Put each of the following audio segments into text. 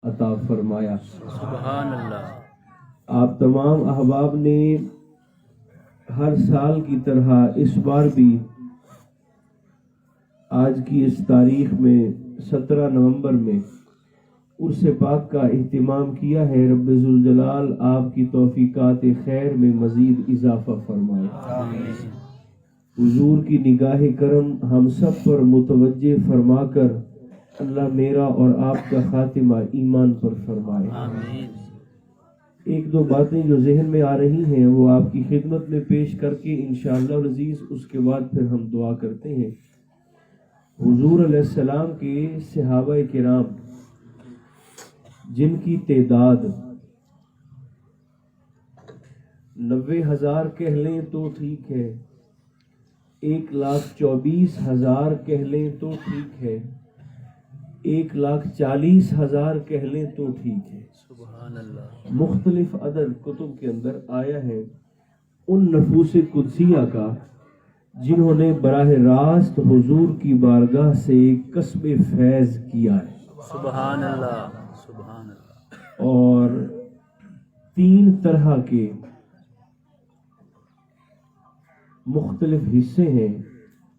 عطا فرمایا۔ سبحان اللہ۔ آپ تمام احباب نے ہر سال کی طرح اس بار بھی آج کی اس تاریخ میں 17 نومبر میں عرس پاک کا اہتمام کیا ہے۔ رب ذوالجلال آپ کی توفیقات خیر میں مزید اضافہ فرمائے۔ آمین۔ حضور کی نگاہ کرم ہم سب پر متوجہ فرما کر اللہ میرا اور آپ کا خاتمہ ایمان پر فرمائے۔ آمین۔ ایک دو باتیں جو ذہن میں آ رہی ہیں وہ آپ کی خدمت میں پیش کر کے انشاءاللہ العزیز اس کے بعد پھر ہم دعا کرتے ہیں۔ حضور علیہ السلام کے صحابہ کرام جن کی تعداد 90,000 کہہ لیں تو ٹھیک ہے، 1,24,000 کہہ لیں تو ٹھیک ہے، 1,40,000 کہہ لیں تو ٹھیک ہے، سبحان اللہ۔ مختلف عدد کتب کے اندر آیا ہے ان نفوس قدسیہ کا جنہوں نے براہ راست حضور کی بارگاہ سے کسب فیض کیا ہے، سبحان اللہ۔ سبحان اللہ۔ اور 3 طرح کے مختلف حصے ہیں،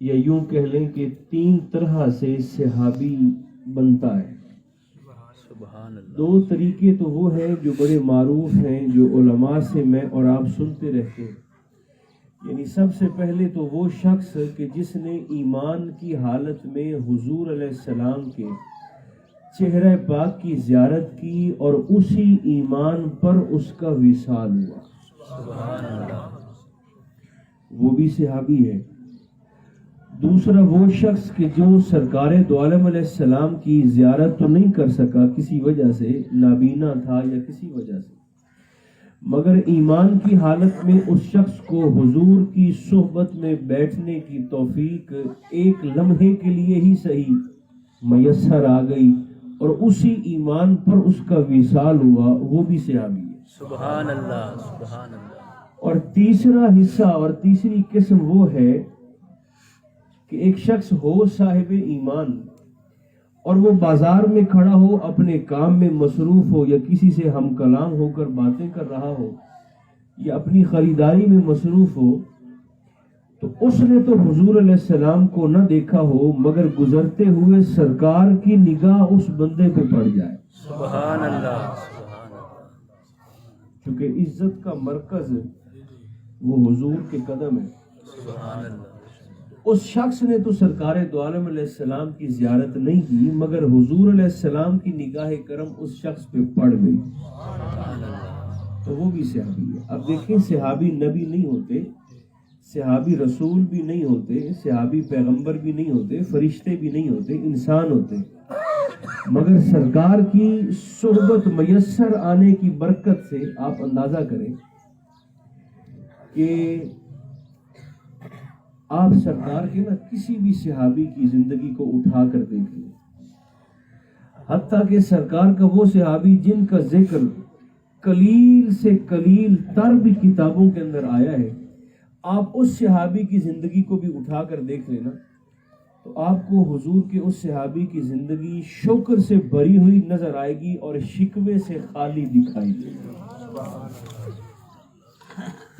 یا یوں کہہ لیں کہ 3 طرح سے صحابی بنتا ہے۔ سبحان اللہ۔ 2 طریقے تو وہ ہیں جو بڑے معروف ہیں، جو علماء سے میں اور آپ سنتے رہتے ہیں۔ یعنی سب سے پہلے تو وہ شخص کہ جس نے ایمان کی حالت میں حضور علیہ السلام کے چہرہ پاک کی زیارت کی اور اسی ایمان پر اس کا وصال ہوا، سبحان اللہ۔ وہ بھی صحابی ہے۔ دوسرا وہ شخص کہ جو سرکار دو عالم علیہ السلام کی زیارت تو نہیں کر سکا، کسی وجہ سے نابینا تھا یا کسی وجہ سے، مگر ایمان کی حالت میں اس شخص کو حضور کی صحبت میں بیٹھنے کی توفیق ایک لمحے کے لیے ہی صحیح میسر آ گئی اور اسی ایمان پر اس کا وصال ہوا، وہ بھی صحابی ہے۔ سبحان اللہ۔ سبحان اللہ۔ اور تیسرا حصہ اور تیسری قسم وہ ہے کہ ایک شخص ہو صاحب ایمان اور وہ بازار میں کھڑا ہو، اپنے کام میں مصروف ہو، یا کسی سے ہم کلام ہو کر باتیں کر رہا ہو، یا اپنی خریداری میں مصروف ہو، تو اس نے تو حضور علیہ السلام کو نہ دیکھا ہو مگر گزرتے ہوئے سرکار کی نگاہ اس بندے پہ پڑ جائے، سبحان اللہ۔ سبحان اللہ۔ کیونکہ عزت کا مرکز وہ حضور کے قدم ہے۔ سبحان اللہ۔ اس شخص نے تو سرکار دو عالم علیہ السلام کی زیارت نہیں کی مگر حضور علیہ السلام کی نگاہ کرم اس شخص پہ پڑ گئی، تو وہ بھی صحابی ہے۔ اب دیکھیں، صحابی نبی نہیں ہوتے، صحابی رسول بھی نہیں ہوتے، صحابی پیغمبر بھی نہیں ہوتے، فرشتے بھی نہیں ہوتے، انسان ہوتے، مگر سرکار کی صحبت میسر آنے کی برکت سے آپ اندازہ کریں کہ آپ سرکار کے کسی بھی صحابی کی زندگی کو اٹھا کر دیکھ لیں، حتیٰ کہ سرکار کا وہ صحابی جن کا ذکر قلیل سے قلیل تر بھی کتابوں کے اندر آیا ہے، آپ اس صحابی کی زندگی کو بھی اٹھا کر دیکھ لینا تو آپ کو حضور کے اس صحابی کی زندگی شکر سے بھری ہوئی نظر آئے گی اور شکوے سے خالی دکھائی دے گی۔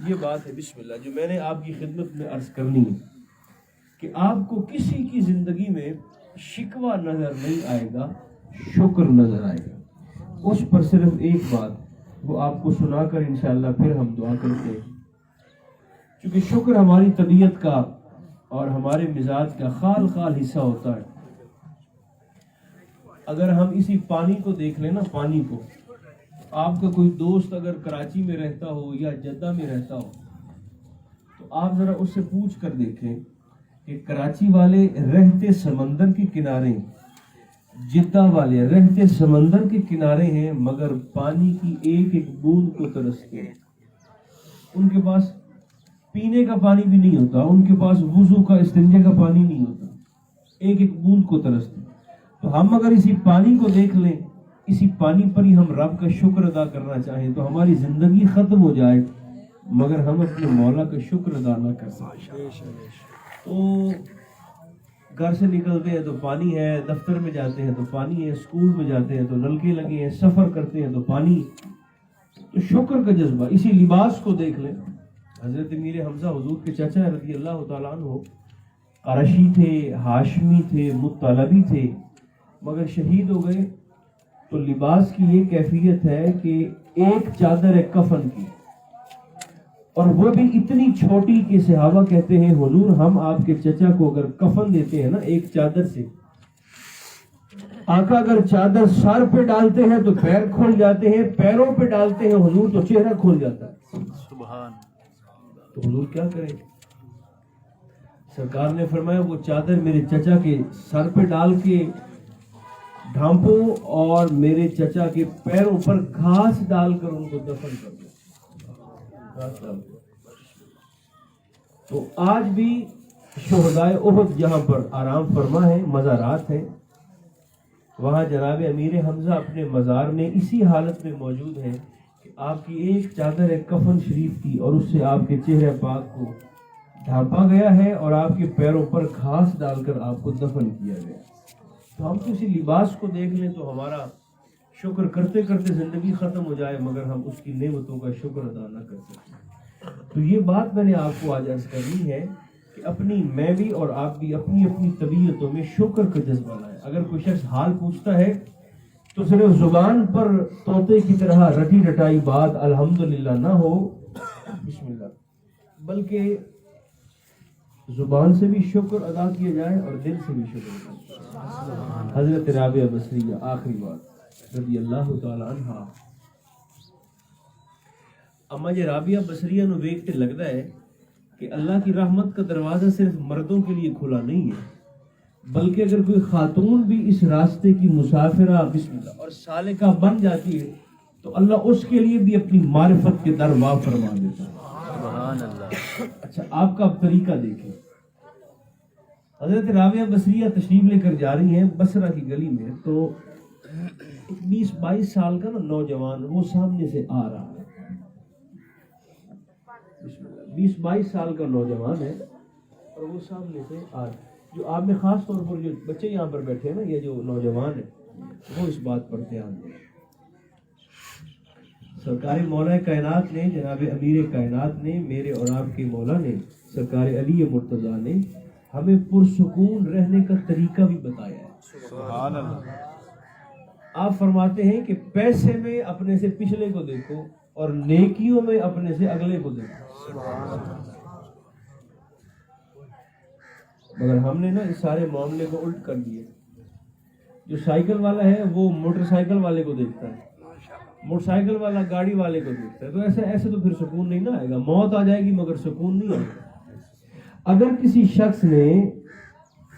یہ بات ہے بسم اللہ جو میں نے آپ کی خدمت میں عرض کرنی ہے کہ آپ کو کسی کی زندگی میں شکوہ نظر نہیں آئے گا، شکر نظر آئے گا۔ اس پر صرف ایک بات وہ آپ کو سنا کر انشاءاللہ پھر ہم دعا کرتے ہیں، کیونکہ شکر ہماری طبیعت کا اور ہمارے مزاج کا خال خال حصہ ہوتا ہے۔ اگر ہم اسی پانی کو دیکھ لیں نا، پانی کو، آپ کا کوئی دوست اگر کراچی میں رہتا ہو یا جدہ میں رہتا ہو تو آپ ذرا اس سے پوچھ کر دیکھیں کہ کراچی والے رہتے سمندر کے کنارے، جدہ والے رہتے سمندر کے کنارے ہیں مگر پانی کی ایک ایک بوند کو ترستے ہیں۔ ان کے پاس پینے کا پانی بھی نہیں ہوتا، ان کے پاس وضو کا استنجے کا پانی نہیں ہوتا، ایک ایک بوند کو ترستے ہیں۔ تو ہم اگر اسی پانی کو دیکھ لیں، اسی پانی پر ہی ہم رب کا شکر ادا کرنا چاہیں تو ہماری زندگی ختم ہو جائے مگر ہم اپنے مولا کا شکر ادا نہ کر سکیں۔ تو گھر سے نکلتے ہیں تو پانی ہے، دفتر میں جاتے ہیں تو پانی ہے، اسکول میں جاتے ہیں تو نلکے لگے ہیں، سفر کرتے ہیں تو پانی. تو شکر کا جذبہ. اسی لباس کو دیکھ لیں. حضرت امیر حمزہ حضور کے چچا رضی اللہ تعالیٰ عنہ قرشی تھے، ہاشمی تھے، مطلبی تھے، مگر شہید ہو گئے. تو لباس کی یہ کیفیت ہے کہ ایک چادر ہے کفن کی، اور وہ بھی اتنی چھوٹی کہ صحابہ کہتے ہیں حضور ہم آپ کے چچا کو اگر کفن دیتے ہیں نا ایک چادر سے، آقا اگر چادر سر پہ ڈالتے ہیں تو پیر کھل جاتے ہیں، پیروں پہ ڈالتے ہیں حضور تو چہرہ کھل جاتا ہے. سبحان. تو حضور کیا کریں؟ سرکار نے فرمایا وہ چادر میرے چچا کے سر پہ ڈال کے ڈھانپو اور میرے چچا کے پیروں پر گھاس ڈال کر ان کو دفن کر دو. تو آج بھی شہدائے احد جہاں پر آرام فرما ہے، مزارات ہیں، وہاں جناب امیر حمزہ اپنے مزار میں اسی حالت میں موجود ہیں کہ آپ کی ایک چادر ہے کفن شریف کی، اور اس سے آپ کے چہرے پاک کو ڈھانپا گیا ہے اور آپ کے پیروں پر گھاس ڈال کر آپ کو دفن کیا گیا. تو ہم کسی لباس کو دیکھ لیں تو ہمارا شکر کرتے کرتے زندگی ختم ہو جائے، مگر ہم اس کی نعمتوں کا شکر ادا نہ کر سکیں. تو یہ بات میں نے آپ کو آج عرض کرنی ہے کہ اپنی میں بھی اور آپ بھی اپنی اپنی طبیعتوں میں شکر کا جذبہ لائیں. اگر کوئی شخص حال پوچھتا ہے تو صرف زبان پر طوطے کی طرح رٹی رٹائی بات الحمدللہ نہ ہو، بسم اللہ، بلکہ زبان سے بھی شکر ادا کیا جائے اور دل سے بھی شکر ادا کیا جائے. حضرت رابعہ بصریہ آخری بات رضی اللہ تعالی عنہا. اما جی رابعہ بصریہ نو ویکھ کے لگتا ہے کہ اللہ کی رحمت کا دروازہ صرف مردوں کے لیے کھلا نہیں ہے، بلکہ اگر کوئی خاتون بھی اس راستے کی مسافرہ بسم اللہ اور سالکہ بن جاتی ہے تو اللہ اس کے لیے بھی اپنی معرفت کے در واہ فرما دیتا ہے. سبحان اللہ. اچھا آپ کا اب طریقہ دیکھیں. حضرت رابعہ بصریہ تشریف لے کر جا رہی ہیں بصرہ کی گلی میں، تو ایک 20-22 سال کا نا نوجوان وہ سامنے سے آ رہا ہے. 20-22 سال کا نوجوان ہے اور وہ سامنے سے آ رہا ہے. جو آپ میں خاص طور پر جو بچے یہاں پر بیٹھے ہیں نا، یہ جو نوجوان ہے وہ اس بات پر دھیان دیں. سرکار مولا کائنات نے، جناب امیر کائنات نے، میرے اور آپ کے مولا نے، سرکار علی مرتضیٰ نے ہمیں پرسکون رہنے کا طریقہ بھی بتایا ہے. سبحان اللہ. آپ فرماتے ہیں کہ پیسے میں اپنے سے پچھلے کو دیکھو اور نیکیوں میں اپنے سے اگلے کو دیکھو. مگر ہم نے نا اس سارے معاملے کو الٹ کر دیا. جو سائیکل والا ہے وہ موٹر سائیکل والے کو دیکھتا ہے، موٹر سائیکل والا گاڑی والے کو دیکھتا ہے. تو ایسے تو پھر سکون نہیں نہ آئے گا. موت آ جائے گی مگر سکون نہیں آئے گا. اگر کسی شخص نے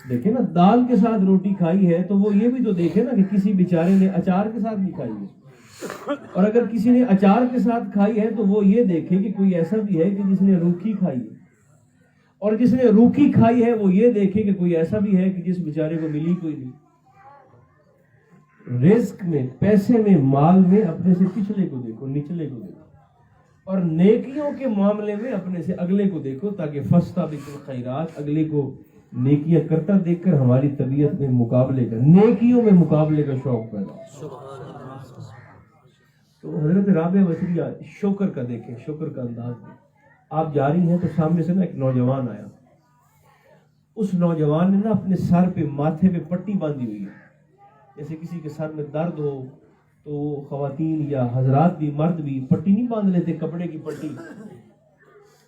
دیکھیں نا دال کے ساتھ روٹی کھائی ہے تو وہ یہ بھی تو دیکھے نا کہ کسی بیچارے نے اچار کے ساتھ بھی کھائی ہے، اور اگر کسی نے اچار کے ساتھ کھائی ہے تو وہ یہ دیکھے کہ کوئی ایسا بھی ہے کہ جس نے روکھی کھائی ہے، اور جس نے روکھی کھائی ہے وہ یہ دیکھے کہ کوئی ایسا بھی ہے کہ جس بیچارے کو ملی کوئی نہیں. رزق میں، پیسے میں، مال میں اپنے سے پچھلے کو دیکھو، نچلے کو دیکھو، اور نیکیوں کے معاملے میں اپنے سے اگلے کو دیکھو، تاکہ فاستبقوا الخیرات، اگلے کو نیکیاں کرتا دیکھ کر ہماری طبیعت میں مقابلے کا، نیکیوں میں مقابلے کا شوق پیدا ہو. تو حضرت رابعہ بصریہ شکر کا دیکھیں، شکر کا انداز میں آپ جا رہی ہیں تو سامنے سے نا ایک نوجوان آیا. اس نوجوان نے نا اپنے سر پہ، ماتھے پہ پٹی باندھی ہوئی ہے. جیسے کسی کے سر میں درد ہو تو خواتین یا حضرات بھی، مرد بھی پٹی نہیں باندھ لیتے، کپڑے کی پٹی.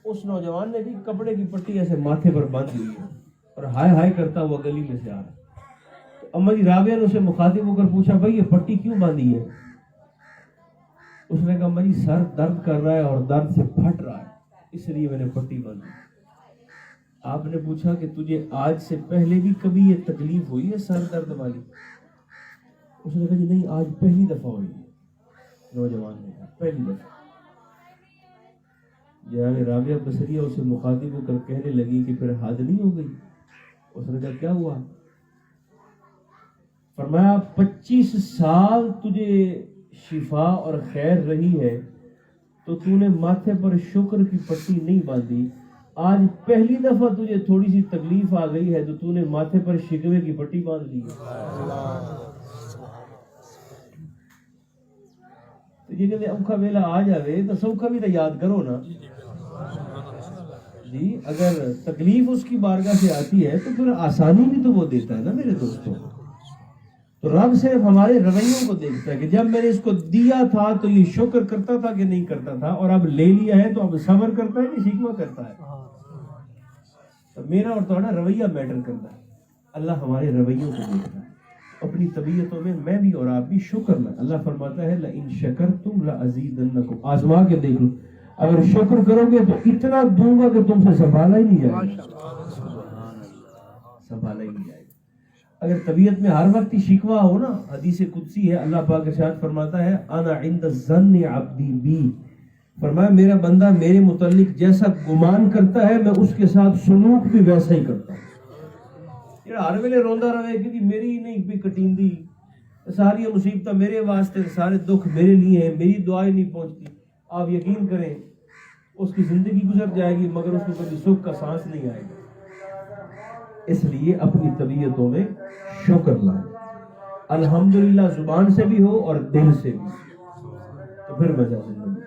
اس نوجوان نے بھی کپڑے کی پٹی ایسے ماتھے پر باندھی ہوئی ہے اور ہائے ہائے کرتا ہوا گلی میں سے آ رہا. تو اما جی رابعہ نے اسے مخاطب ہو کر پوچھا بھائی یہ پٹی کیوں باندھی ہے؟ اس نے کہا اما جی سر درد کر رہا ہے اور درد سے پھٹ رہا ہے، اس لیے میں نے پٹی باندھی. آپ نے پوچھا کہ تجھے آج سے پہلے بھی کبھی یہ تکلیف ہوئی ہے سر درد والی؟ اس نے کہا جی نہیں، آج پہلی دفعہ ہوئی ہے. نوجوان نے کہا پہلی دفعہ. جناب رابعہ بصریہ اسے مخاطب ہو کر کہنے لگی کہ پھر حد نہیں ہو گئی؟ اس نے کہا کیا ہوا؟ فرمایا 25 سال تجھے شفا اور خیر رہی ہے تو تو نے ماتھے پر شکر کی پٹی نہیں باندھی، آج پہلی دفعہ تجھے تھوڑی سی تکلیف آ گئی ہے تو تو نے ماتھے پر شکوے کی پٹی باندھ لی تو یہ کہتے اوکھا ویلا آ جاوے تو سوکھا بھی تو یاد کرو نا جی. اگر تکلیف اس کی بارگاہ سے آتی ہے تو پھر آسانی بھی تو وہ دیتا ہے نا میرے دوستوں. تو رب صرف ہمارے رویوں کو دیکھتا ہے کہ جب میں نے اس کو دیا تھا تو یہ شکر کرتا تھا کہ نہیں کرتا تھا, اور اب لے لیا ہے تو اب صبر کرتا ہے کہ شکوہ کرتا ہے. تو میرا اور تمہارا رویہ میٹر کرتا ہے. اللہ ہمارے رویوں کو دیکھتا ہے. اپنی طبیعتوں میں بھی اور آپ بھی شکر لیں. اللہ فرماتا ہے لَإِن شَكَرْتُمْ لَأَزِيدَنَّكُمْ. آزما کے دیکھ لو, اگر شکر کرو گے تو اتنا دوں گا کہ تم سے سنبھالا ہی نہیں جائے گا, سنبھالا ہی نہیں جائے گا. اگر طبیعت میں ہر وقت ہی شکوہ ہو نا, حدیث قدسی ہے, اللہ پاک ارشاد فرماتا ہے انا عند الظن عبدی بی, فرمایا میرا بندہ میرے متعلق جیسا گمان کرتا ہے میں اس کے ساتھ سلوک بھی ویسا ہی کرتا ہوں. یہ ہر ویلے روندا رہے کہ میری نہیں بھی کٹیندی, ساری مصیبتیں میرے واسطے, سارے دکھ میرے لیے ہیں, میری دعائیں نہیں پہنچتی. آپ یقین کریں اس کی زندگی گزر جائے گی مگر اس کو کبھی سکھ کا سانس نہیں آئے گا. اس لیے اپنی طبیعتوں میں شکر لائیں, الحمدللہ زبان سے بھی ہو اور دل سے بھی, تو پھر مزہ زندگی.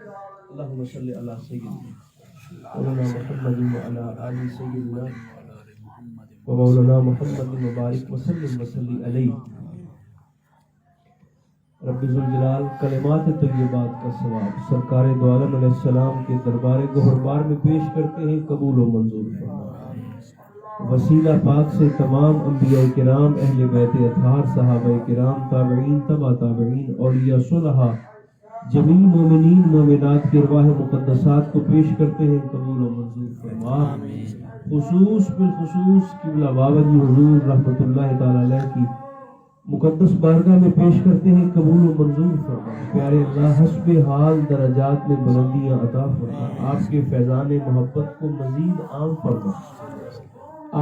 اللہم صلی علی سیدنا مولانا محمد وعلی آل سیدنا ومولانا محمد مبارک وسلم وسلی علیہ. رب ذوالجلال کلمات طیبات کا ثواب سرکار دو عالم علیہ السلام کے دربار گہربار میں پیش کرتے ہیں, قبول و منظور فرمائے. وسیلہ پاک سے تمام انبیاء کرام, اہل بیت اطہار, صحابہ کرام, تابعین, تبع تابعین, اولیاء صلحاء, جمیع مومنین مومنات کی ارواح مقدسات کو پیش کرتے ہیں, قبول و منظور فرما. خصوص بالخصوص قبلہ بابا جی حضور رحمۃ اللہ تعالی علیہ کی مقدس بارگاہ میں پیش کرتے ہیں, قبول و منظور فرما. پیارے اللہ حسب حال درجات میں بلندیاں عطا فرما, آپ کے فیضان محبت کو مزید عام فرما,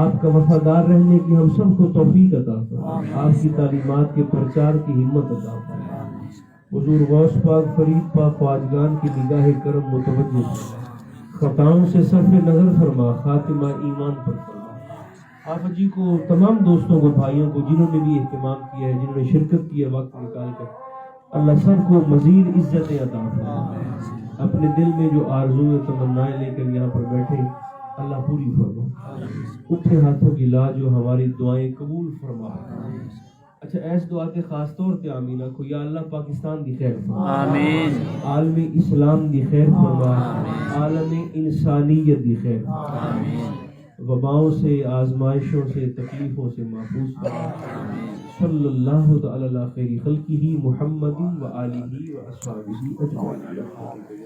آپ کا وفادار رہنے کی ہم سب کو توفیق عطا فرما, آپ کی تعلیمات کے پرچار کی ہمت عطا فرما. حضور غوث پاک فرید پاک خواجگان کی نگاہ کرم متوجہ فرما, خطاؤں سے صرف نظر فرما, خاتمہ ایمان پر فرما. آپ جی کو, تمام دوستوں کو, بھائیوں کو جنہوں نے بھی اہتمام کیا ہے, جنہوں نے شرکت کی ہے وقت نکال کر, اللہ سب کو مزید عزت عطا فرما. اپنے دل میں جو آرزویں تمنائیں لے کر یہاں پر بیٹھے اللہ پوری فرما. اٹھے ہاتھوں کی لا جو ہماری دعائیں قبول فرما. اچھا ایس دعا کے خاص طور پہ آمینہ کو, یا اللہ پاکستان دی خیر فرما, آمین. عالم اسلام دی خیر فرما, عالم انسانیت دی خیر فرما, آمین. وباؤں سے, آزمائشوں سے, تکلیفوں سے محفوظ فرما. صلی اللہ تعالی علی خیر خلقہ محمد و آلہ و اصحابہ اجمعین.